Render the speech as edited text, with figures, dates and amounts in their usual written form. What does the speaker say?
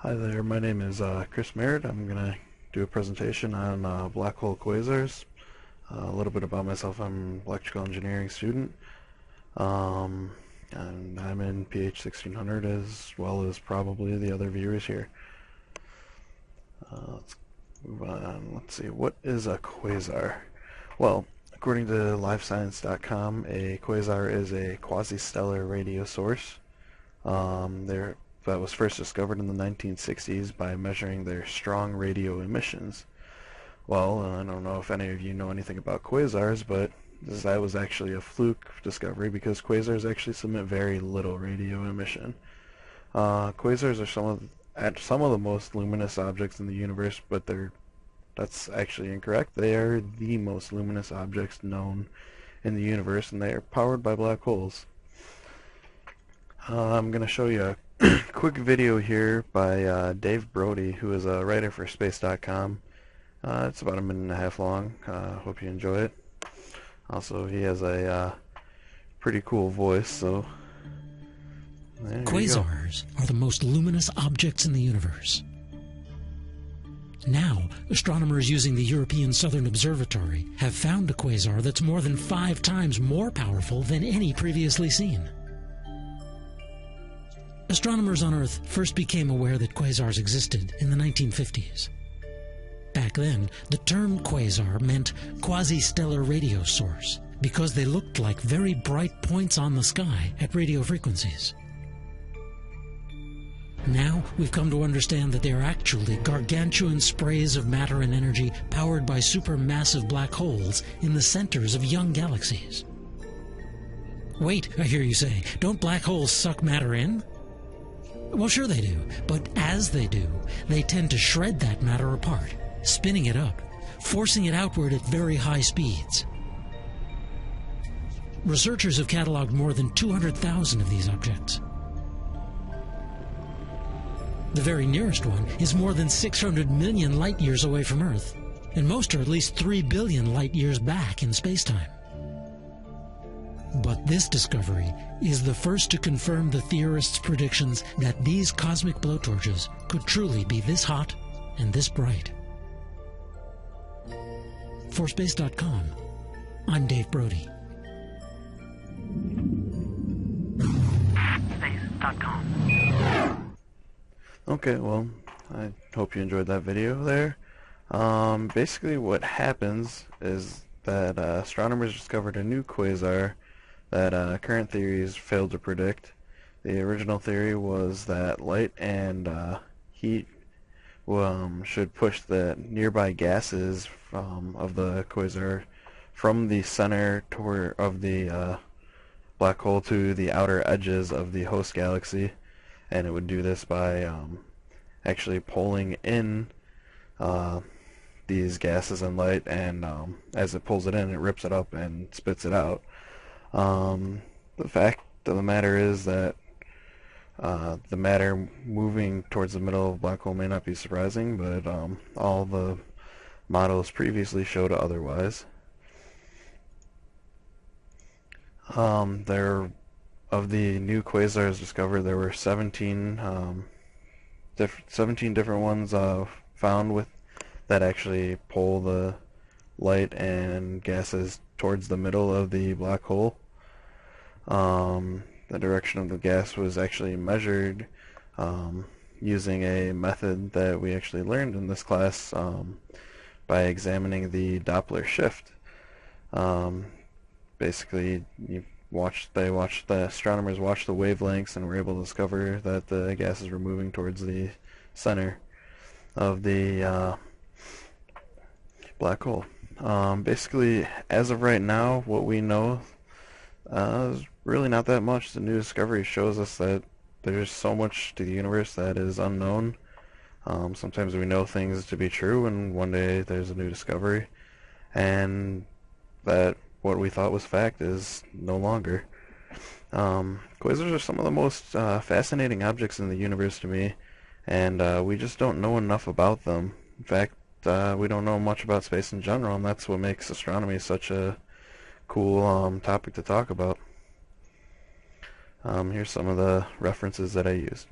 Hi there, my name is Chris Merritt. I'm going to do a presentation on black hole quasars. A little bit about myself: I'm an electrical engineering student, and I'm in PH1600 as well as probably the other viewers here. Let's move on. Let's see, what is a quasar? Well, according to livescience.com, a quasar is a quasi-stellar radio source. That was first discovered in the 1960s by measuring their strong radio emissions. Well, I don't know if any of you know anything about quasars, but that was actually a fluke discovery because quasars actually submit very little radio emission. Quasars are some of the most luminous objects in the universe, but that's actually incorrect. They are the most luminous objects known in the universe, and they are powered by black holes. I'm going to show you a quick video here by Dave Brody, who is a writer for Space.com. It's about a minute and a half long. Hope you enjoy it. Also, he has a pretty cool voice, so there Quasars are the most luminous objects in the universe. Now, astronomers using the European Southern Observatory have found a quasar that's more than 5 times more powerful than any previously seen. Astronomers on Earth first became aware that quasars existed in the 1950s. Back then, the term quasar meant quasi-stellar radio source because they looked like very bright points on the sky at radio frequencies. Now, we've come to understand that they are actually gargantuan sprays of matter and energy powered by supermassive black holes in the centers of young galaxies. Wait, I hear you say, don't black holes suck matter in? Well, sure they do, but as they do, they tend to shred that matter apart, spinning it up, forcing it outward at very high speeds. Researchers have cataloged more than 200,000 of these objects. The very nearest one is more than 600 million light-years away from Earth, and most are at least 3 billion light-years back in space-time. But this discovery is the first to confirm the theorists' predictions that these cosmic blowtorches could truly be this hot and this bright. For Space.com, I'm Dave Brody. Space.com. Okay, well, I hope you enjoyed that video there. Basically what happens is that astronomers discovered a new quasar that current theories failed to predict. The original theory was that light and heat should push the nearby gases of the quasar from the center of the black hole to the outer edges of the host galaxy, and it would do this by actually pulling in these gases and light, and as it pulls it in, it rips it up and spits it out. The fact of the matter is that the matter moving towards the middle of a black hole may not be surprising, but all the models previously showed otherwise. Of the new quasars discovered, there were 17 different ones found that actually pull the light and gases towards the middle of the black hole. The direction of the gas was actually measured using a method that we actually learned in this class by examining the Doppler shift. Basically, the astronomers watched the wavelengths and were able to discover that the gases were moving towards the center of the black hole. Basically, as of right now, what we know is really not that much. The new discovery shows us that there's so much to the universe that is unknown. Sometimes we know things to be true, and one day there's a new discovery, and that what we thought was fact is no longer. Quasars are some of the most fascinating objects in the universe to me, and we just don't know enough about them. In fact, we don't know much about space in general, and that's what makes astronomy such a cool topic to talk about. Here's some of the references that I used.